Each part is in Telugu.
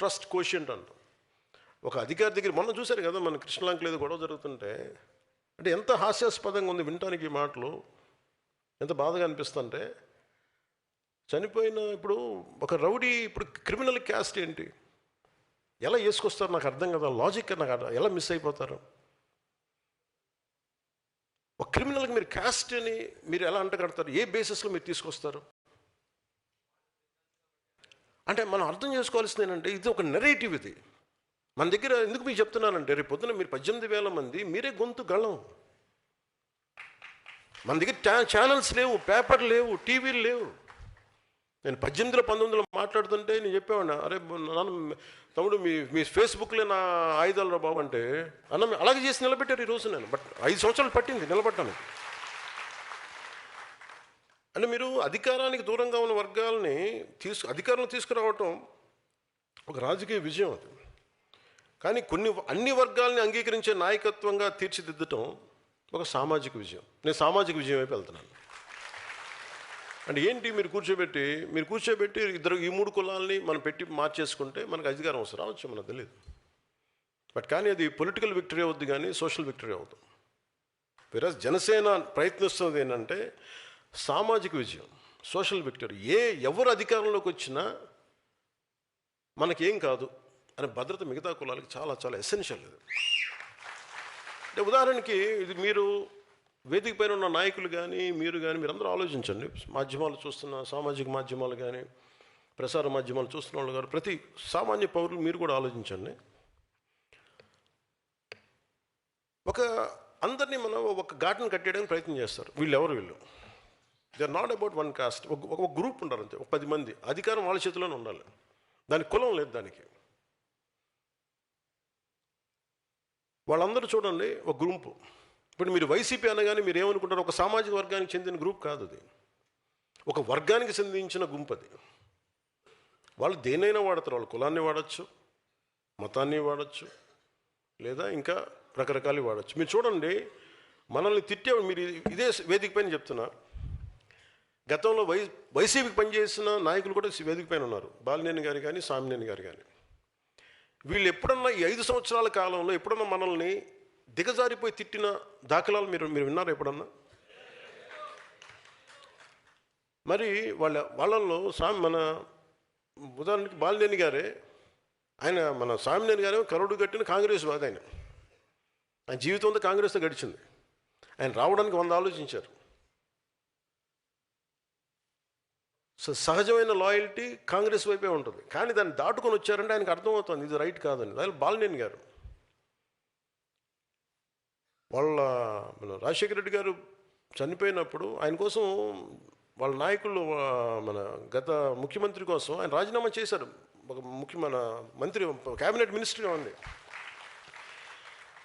ట్రస్ట్ కోషియంట్ అంటాం. ఒక అధికారి దగ్గర మొన్న చూశారు కదా, మన కృష్ణలంకలో ఏదో గొడవ జరుగుతుంటే, అంటే ఎంత హాస్యాస్పదంగా ఉంది వినటానికి ఈ మాటలు, ఎంత బాధగా అనిపిస్తుంటే. చనిపోయిన ఇప్పుడు ఒక రౌడీ, ఇప్పుడు క్రిమినల్ క్యాస్ట్ ఏంటి, ఎలా వేసుకొస్తారు నాకు అర్థం కదా, లాజిక్ నాకు ఎలా మిస్ అయిపోతారు. ఒక క్రిమినల్కి మీరు క్యాస్ట్ అని మీరు ఎలా అంటగడతారు, ఏ బేసిస్లో మీరు తీసుకొస్తారు? అంటే మనం అర్థం చేసుకోవాల్సింది ఏంటంటే, ఇది ఒక నెరేటివ్. ఇది మన దగ్గర ఎందుకు మీకు చెప్తున్నానంటే, రేపు పొద్దున మీరు 18,000 మంది మీరే గొంతు గళం. మన దగ్గర ఛానల్స్ లేవు, పేపర్ లేవు, టీవీలు లేవు. నేను 18లో 19లో మాట్లాడుతుంటే నేను చెప్పేవాడిని, అరే నాన్న తమ్ముడు మీ ఫేస్బుక్లో నా ఆయుధాలు రా బాబు అంటే, అన్న అలాగే చేసి నిలబెట్టారు ఈరోజు. నేను 5 సంవత్సరాలు పట్టింది నిలబడ్డాను. అంటే మీరు అధికారానికి దూరంగా ఉన్న వర్గాలని అధికారంలో తీసుకురావటం ఒక రాజకీయ విజయం అది. కానీ అన్ని వర్గాలని అంగీకరించే నాయకత్వంగా తీర్చిదిద్దటం ఒక సామాజిక విజయం. నేను సామాజిక విజయం వైపు వెళ్తున్నాను. అంటే ఏంటి, మీరు కూర్చోబెట్టి ఇద్దరు ఈ 3 కులాలని మనం పెట్టి మార్చేసుకుంటే మనకు అధికారం వస్తుంది, రావచ్చు, మనకు తెలియదు. కానీ అది పొలిటికల్ విక్టరీ అవుద్ది, కానీ సోషల్ విక్టరీ అవుతుంది. వేరే జనసేన ప్రయత్నిస్తున్నది ఏంటంటే సామాజిక విజయం, సోషల్ విక్టరీ. ఎవరు అధికారంలోకి వచ్చినా మనకేం కాదు అనే భద్రత మిగతా కులాలకి చాలా చాలా ఎసెన్షియల్. ఇది అంటే ఉదాహరణకి, ఇది మీరు వేదిక పైన ఉన్న నాయకులు కానీ మీరందరూ ఆలోచించండి. మాధ్యమాలు చూస్తున్న, సామాజిక మాధ్యమాలు కానీ ప్రసార మాధ్యమాలు చూస్తున్న వాళ్ళు కానీ, ప్రతి సామాన్య పౌరులు మీరు కూడా ఆలోచించండి. అందరినీ మనం ఒక ఘాటును కట్టేయడానికి ప్రయత్నం చేస్తారు. వీళ్ళు they are not about one caste. ఒక గ్రూప్ ఉంటారు అంతే, ఒక 10 మంది. అధికారం వాళ్ళ చేతిలోనే ఉండాలి, దానికి కులం లేదు. దానికి వాళ్ళందరూ చూడండి ఒక గ్రూపు. ఇప్పుడు మీరు వైసీపీ అనగానే మీరు ఏమనుకుంటారు, ఒక సామాజిక వర్గానికి చెందిన గ్రూప్ కాదు అది, ఒక వర్గానికి సంబంధించిన గుంపు అది. వాళ్ళు దేనైనా వాడతారు, వాళ్ళు కులాన్ని వాడచ్చు, మతాన్ని వాడచ్చు, లేదా ఇంకా రకరకాలు వాడచ్చు. మీరు చూడండి, మనల్ని తిట్టేవాడు, మీరు ఇదే వేదిక పైన చెప్తున్నా, గతంలో వైసీపీకి పనిచేసిన నాయకులు కూడా వేదిక పైన ఉన్నారు. బాలినేని గారు కానీ, సామినేని గారు కానీ. వీళ్ళు ఎప్పుడన్నా ఈ 5 సంవత్సరాల కాలంలో ఎప్పుడన్నా మనల్ని దిగజారిపోయి తిట్టిన దాఖలాలు మీరు విన్నారా ఎప్పుడన్నా? మరి వాళ్ళల్లో మన ఉదాహరణకి బాలినేని గారే, మన సామినేని గారే కరుడు కట్టిన కాంగ్రెస్ వాది. ఆయన జీవితం అంతా కాంగ్రెస్తో గడిచింది. ఆయన రావడానికి 100 ఆలోచించారు. సహజమైన లాయల్టీ కాంగ్రెస్ వైపే ఉంటుంది. కానీ దాన్ని దాటుకొని వచ్చారంటే ఆయనకు అర్థమవుతుంది ఇది రైట్ కాదని. అదే బాలినేని గారు, మన రాజశేఖర రెడ్డి గారు చనిపోయినప్పుడు ఆయన కోసం వాళ్ళ నాయకులు, మన గత ముఖ్యమంత్రి కోసం ఆయన రాజీనామా చేశారు. మన మంత్రి, క్యాబినెట్ మినిస్టర్గా ఉంది.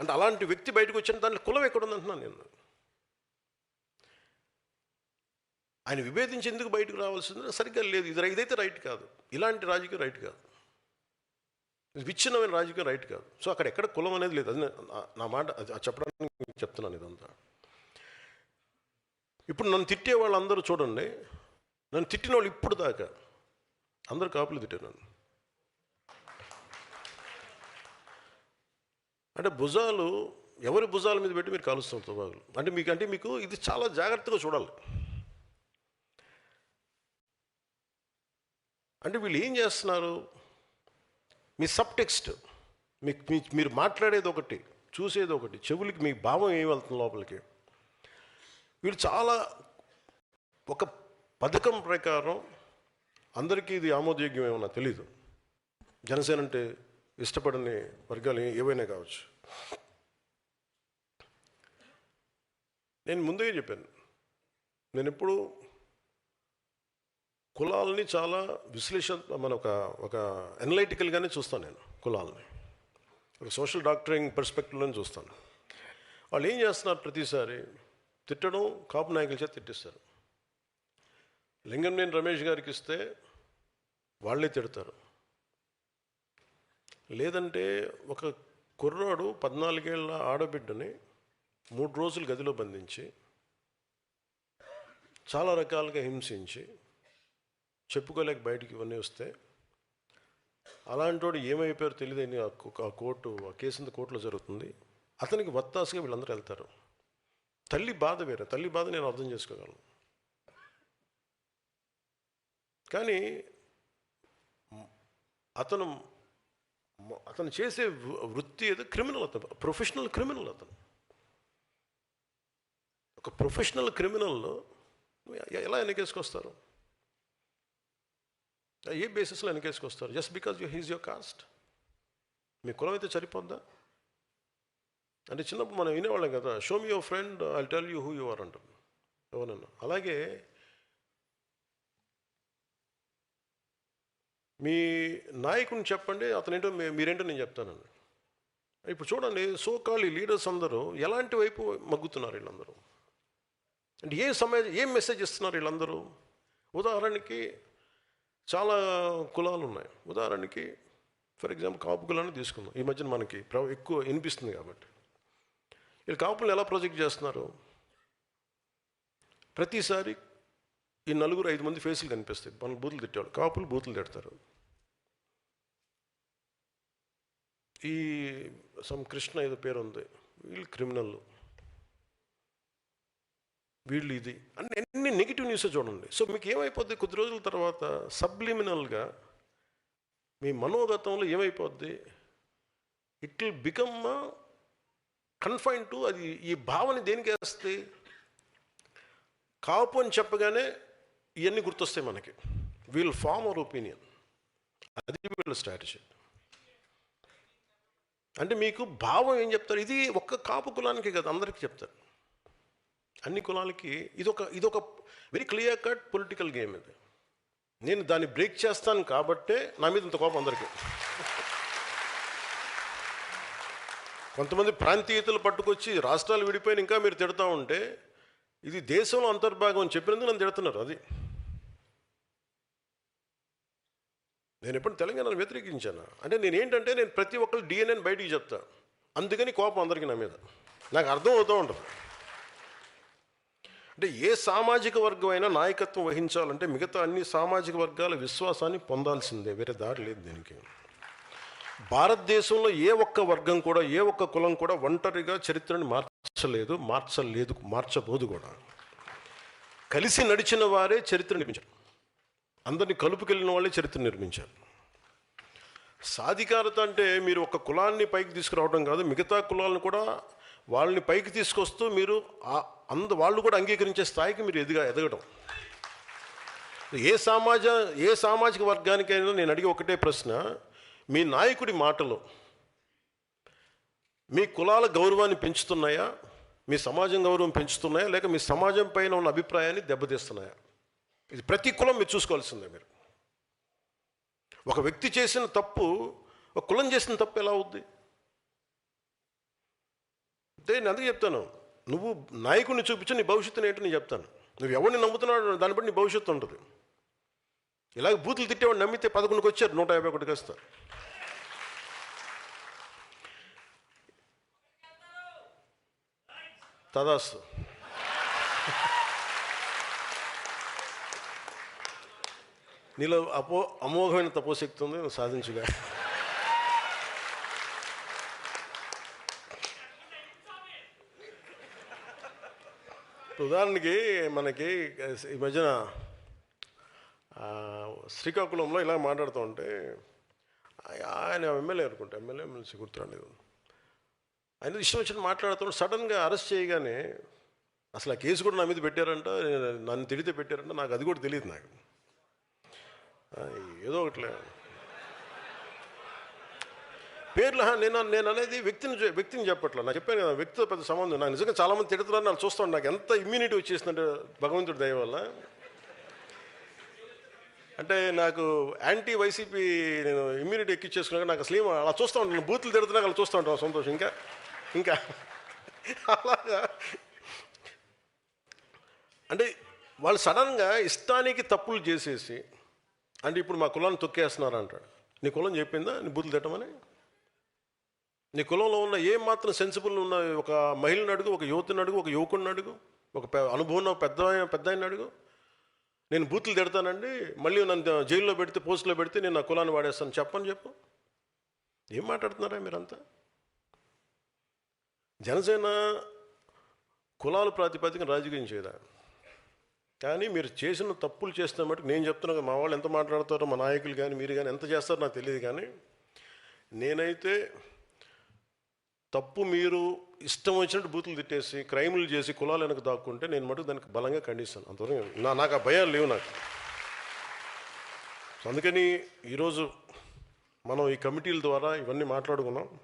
అంటే అలాంటి వ్యక్తి బయటకు వచ్చిన దాంట్లో కులం ఎక్కడుంది అంటున్నాను నేను. ఆయన విభేదించి ఎందుకు బయటకు రావాల్సింది సరిగ్గా లేదు. ఇదైతే రైట్ కాదు, ఇలాంటి రాజకీయం రైట్ కాదు, విచ్ఛిన్నమైన రాజకీయం రైట్ కాదు. సో అక్కడ ఎక్కడ కులం అనేది లేదు. అది నా మాట చెప్పడానికి చెప్తున్నాను ఇదంతా. ఇప్పుడు నన్ను తిట్టే వాళ్ళందరూ చూడండి, నన్ను తిట్టిన వాళ్ళు ఇప్పుడు దాకా అందరూ కాపులు తిట్టారు నన్ను. అంటే ఎవరి భుజాల మీద పెట్టి మీరు కాలుస్తారు తుపాకులు. అంటే మీకు ఇది చాలా జాగ్రత్తగా చూడాలి. అంటే వీళ్ళు ఏం చేస్తున్నారు, మీ సబ్ టెక్స్ట్, మీరు మాట్లాడేది ఒకటి, చూసేది ఒకటి, చెవులకి మీ భావం ఏమి వెళ్తుంది లోపలికి. వీళ్ళు చాలా ఒక పథకం ప్రకారం అందరికీ ఇది ఆమోదయోగ్యం ఏమన్నా తెలీదు. జనసేన అంటే ఇష్టపడని వర్గాలు ఏవైనా కావచ్చు. నేను ముందుగా చెప్పాను, నేను ఎప్పుడు కులాలని చాలా మన ఒక ఎనలైటికల్గానే చూస్తాను. నేను కులాలని ఒక సోషల్ డాక్టరింగ్ పర్స్పెక్టివ్లోనే చూస్తాను. వాళ్ళు ఏం చేస్తున్నారు, ప్రతిసారి తిట్టడం, కాపు నాయకుల చేత తిట్టిస్తారు. లింగంనేని రమేష్ గారికి ఇస్తే వాళ్ళే తిడతారు. లేదంటే ఒక కుర్రాడు 14 ఏళ్ళ ఆడబిడ్డని 3 రోజులు గదిలో బంధించి చాలా రకాలుగా హింసించి చెప్పుకోలేక బయటికి ఇవన్నీ వస్తే అలాంటి వాడు ఏమైపోయారో తెలియదని ఆ కోర్టు ఆ కేసు కోర్టులో జరుగుతుంది. అతనికి వత్తాసుగా వీళ్ళందరూ వెళ్తారు. తల్లి బాధ వేరే, తల్లి బాధ నేను అర్థం చేసుకోగలను. కానీ అతను చేసే వృత్తి ఏదో క్రిమినల్, అతను ప్రొఫెషనల్ క్రిమినల్. అతను ఒక ప్రొఫెషనల్ క్రిమినల్లో ఎలా వెనకేసుకొస్తారు? ఏ బేసిస్లో వెనకేసుకొస్తారు? Just because he's your caste. మీ కులం అయితే సరిపోద్దా? అంటే చిన్నప్పుడు మనం వినేవాళ్ళం కదా, show me your friend I tell you who you are అంటారు ఎవరన్నా. అలాగే మీ నాయకుని చెప్పండి, అతనేంటో మీరేంటో నేను చెప్తానండి. ఇప్పుడు చూడండి, సోకాల్ లీడర్స్ అందరూ ఎలాంటి వైపు మగ్గుతున్నారు వీళ్ళందరూ. అంటే ఏం మెసేజ్ ఇస్తున్నారు వీళ్ళందరూ? ఉదాహరణకి చాలా కులాలు ఉన్నాయి. ఉదాహరణకి ఫర్ ఎగ్జాంపుల్ కాపు కులాన్ని తీసుకుందాం. ఈ మధ్యన మనకి ఎక్కువ వినిపిస్తుంది కాబట్టి. వీళ్ళు కాపులను ఎలా ప్రొజెక్ట్ చేస్తున్నారు? ప్రతిసారి ఈ 4-5 మంది ఫేసులు కనిపిస్తాయి. మన బూతులు తిట్టేవాళ్ళు, కాపులు బూతులు తిడతారు. ఈ కృష్ణ ఏదో పేరు ఉంది, వీళ్ళు క్రిమినల్, వీళ్ళు ఇది అన్ని నెగిటివ్ న్యూస్ చూడండి. సో మీకు ఏమైపోద్ది? కొద్ది రోజుల తర్వాత సబ్లిమినల్గా మీ మనోగతంలో ఏమైపోద్ది? It will become confine to, అది ఈ భావన దేనికి వేస్తుంది? కాపు అని చెప్పగానే ఇవన్నీ గుర్తొస్తాయి మనకి. We'll form our opinion. అది వీళ్ళ స్ట్రాటజీ. అంటే మీకు భావం ఏం చెప్తారు? ఇది ఒక్క కాపు కులానికి కదా, అందరికీ చెప్తారు, అన్ని కులాలకి. ఇదొక very clear cut political game ఇది. నేను దాన్ని బ్రేక్ చేస్తాను కాబట్టే నా మీద ఇంత కోపం అందరికీ. కొంతమంది ప్రాంతీయతలు పట్టుకొచ్చి రాష్ట్రాలు విడిపోయిన ఇంకా మీరు తిడతా ఉంటే, ఇది దేశంలో అంతర్భాగం అని చెప్పినందుకు నన్ను తిడుతున్నారు. అది నేను ఎప్పుడు తెలంగాణను వ్యతిరేకించాను అంటే నేను ప్రతి ఒక్కరు డిఎన్ఏని బయటికి చెప్తా. అందుకని కోపం అందరికీ నా మీద. నాకు అర్థం అవుతూ ఉంటుంది. అంటే ఏ సామాజిక వర్గం అయినా నాయకత్వం వహించాలంటే మిగతా అన్ని సామాజిక వర్గాల విశ్వాసాన్ని పొందాల్సిందే, వేరే దారి లేదు దీనికి. భారతదేశంలో ఏ ఒక్క వర్గం కూడా, ఏ ఒక్క కులం కూడా ఒంటరిగా చరిత్రని మార్చబోదు కూడా. కలిసి నడిచిన వారే చరిత్ర నిర్మించారు. అందరినీ కలుపుకెళ్ళిన వాళ్ళే చరిత్ర నిర్మించారు. సాధికారత అంటే మీరు ఒక కులాన్ని పైకి తీసుకురావడం కాదు, మిగతా కులాలను కూడా వాళ్ళని పైకి తీసుకొస్తూ మీరు వాళ్ళు కూడా అంగీకరించే స్థాయికి మీరు ఎదగడం. ఏ సామాజిక వర్గానికైనా నేను అడిగే ఒకటే ప్రశ్న, మీ నాయకుడి మాటలు మీ కులాల గౌరవాన్ని పెంచుతున్నాయా, మీ సమాజం గౌరవం పెంచుతున్నాయా, లేక మీ సమాజం పైన ఉన్న అభిప్రాయాన్ని దెబ్బతీస్తున్నాయా? ఇది ప్రతి కులం మీరు చూసుకోవాల్సిందే. మీరు ఒక వ్యక్తి చేసిన తప్పు, ఒక కులం చేసిన తప్పు ఎలా అవుద్ది? నేను అందుకే చెప్తాను, నువ్వు నాయకుడిని చూపించి నీ భవిష్యత్తుని ఏంటో నేను చెప్తాను. నువ్వు ఎవరిని నమ్ముతున్నావు దాన్ని బట్టి నీ భవిష్యత్తు ఉంటుంది. ఇలాగ బూతులు తిట్టేవాడు నమ్మితే 11కి వచ్చారు, 151కి వస్తారు. తదాస్తు. నీలో అమోఘమైన తపోశక్తి ఉంది, నువ్వు సాధించుగా. ఉదాహరణకి మనకి ఈ మధ్యన శ్రీకాకుళంలో ఇలా మాట్లాడుతూ ఉంటే, ఆయన ఎమ్మెల్యే అనుకుంటా, ఎమ్మెల్సీ గుర్తురాలేదు, ఆయన ఇష్టం వచ్చిన మాట్లాడుతూ సడన్గా అరెస్ట్ చేయగానే, అసలు ఆ కేసు కూడా నా మీద పెట్టారంట, నన్ను తిడితే పెట్టారంట, నాకు అది కూడా తెలియదు. నాకు ఏదో ఒకట్లే పేర్లు. నేను అనేది వ్యక్తిని చెప్పట్లా. నాకు చెప్పాను కదా, వ్యక్తితో పెద్ద సంబంధం. నాకు నిజంగా చాలామంది తిడుతున్నారు, నాకు చూస్తాను. నాకు ఎంత ఇమ్యూనిటీ వచ్చేసిందంటే భగవంతుడి దయ వల్ల. అంటే నాకు యాంటీ వైసీపీ నేను ఇమ్యూనిటీ ఎక్కిచ్చేసుకున్నాక నాకు అసలు అలా చూస్తూ ఉంటాను. బూతులు తిడుతున్నా అలా చూస్తూ ఉంటాను, సంతోషం. ఇంకా అలాగా అంటే వాళ్ళు సడన్గా ఇష్టానికి తప్పులు చేసేసి, అంటే ఇప్పుడు మా కులాన్ని తొక్కేస్తున్నారు అంటాడు. నీ కులం చెప్పిందా నీ బూతులు తిట్టమని? నీ కులంలో ఉన్న ఏ మాత్రం సెన్సిబుల్ ఉన్న ఒక మహిళను అడుగు, ఒక యువతిని అడుగు, ఒక యువకుడిని అడుగు, ఒక అనుభవం పెద్ద ఆయన అడుగు. నేను బూతులు తిడతానండి, మళ్ళీ నన్ను జైల్లో పెడితే, పోస్టులో పెడితే నేను నా కులాన్ని వాడేస్తాను చెప్పు. ఏం మాట్లాడుతున్నారా మీరంతా? జనసేన కులాల ప్రాతిపదికన రాజకీయం చేయదా? కానీ మీరు చేసిన తప్పులు చేస్తున్న మటుకు నేను చెప్తున్నాను, మా వాళ్ళు ఎంత మాట్లాడతారో, మా నాయకులు కానీ మీరు కానీ ఎంత చేస్తారో నాకు తెలియదు. కానీ నేనైతే తప్పు మీరు ఇష్టం వచ్చినట్టు బూతులు తిట్టేసి క్రైములు చేసి కులాలు వెనక దాక్కుంటే నేను మటుకు దానికి బలంగా ఖండిస్తాను. అంతవరకు నాకు ఆ భయాలు లేవు నాకు. అందుకని ఈరోజు మనం ఈ కమిటీల ద్వారా ఇవన్నీ మాట్లాడుకున్నాం.